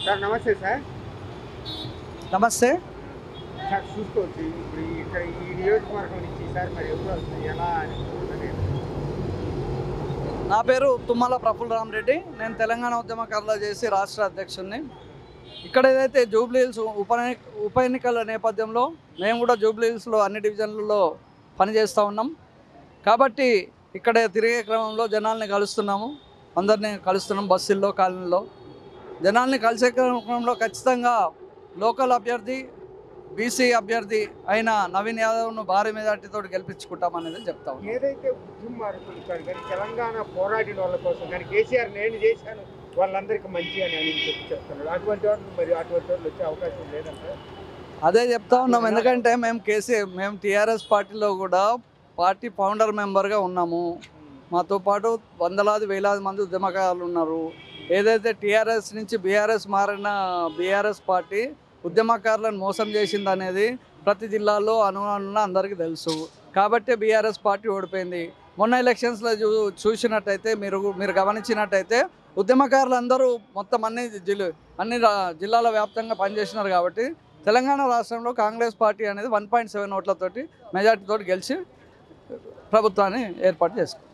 Sir నమస్తే sir. నమస్తే. Sir చూసుకోవచ్చు ఇప్పుడు ఇక్కడ ఈ నియోజకవర్గం నుంచి సార్ మరి ఎవరు వస్తుంది ఎలా అని అనేది. నా పేరు తుమ్మల ప్రఫుల్ రామరెడ్డి. నేను తెలంగాణ ఉద్యమకారులు చేసి రాష్ట్ర అధ్యక్షుడిని. ఇక్కడ ఏదైతే జూబ్లీ హిల్స్ ఉప ఎన్నికల నేపథ్యంలో మేము కూడా జూబ్లీ హిల్స్లో అన్ని డివిజన్లలో పనిచేస్తూ ఉన్నాం. కాబట్టి ఇక్కడ తిరిగే క్రమంలో జనాల్ని కలుస్తున్నాము, అందరినీ కలుస్తున్నాం. బస్సుల్లో కాలనీలో జనాల్ని కలిసే క్రమంలో ఖచ్చితంగా లోకల్ అభ్యర్థి బీసీ అభ్యర్థి అయిన నవీన్ యాదవ్ను భారీ మెజార్టీతో గెలిపించుకుంటామనేది చెప్తాం. ఏదైతే ఉద్యమార్కులు కానీ తెలంగాణ పోరాడిన వాళ్ళ కోసం కానీ కేసీఆర్ నేను చేశాను వాళ్ళందరికీ మంచి అని చెప్తున్నాడు. అటువంటి వాళ్ళు మరి అటువంటి వాళ్ళు వచ్చే అవకాశం లేదంటే అదే చెప్తా ఉన్నాం. ఎందుకంటే మేము టీఆర్ఎస్ పార్టీలో కూడా పార్టీ ఫౌండర్ మెంబర్గా ఉన్నాము. మాతో పాటు వందలాది వేలాది మంది ఉద్యమకారులు ఉన్నారు. ఏదైతే టీఆర్ఎస్ నుంచి బీఆర్ఎస్ మారిన బీఆర్ఎస్ పార్టీ ఉద్యమకారులను మోసం చేసిందనేది ప్రతి జిల్లాలో అనుమానం అందరికీ తెలుసు. కాబట్టి బీఆర్ఎస్ పార్టీ ఓడిపోయింది. మొన్న ఎలక్షన్స్లో చూసినట్టయితే మీరు గమనించినట్టయితే ఉద్యమకారులందరూ మొత్తం అన్ని జిల్లాల వ్యాప్తంగా పనిచేసినారు. కాబట్టి తెలంగాణ రాష్ట్రంలో కాంగ్రెస్ పార్టీ అనేది 1.7 ఓట్లతోటి మెజార్టీతో గెలిచి ప్రభుత్వాన్ని ఏర్పాటు చేసుకుంది.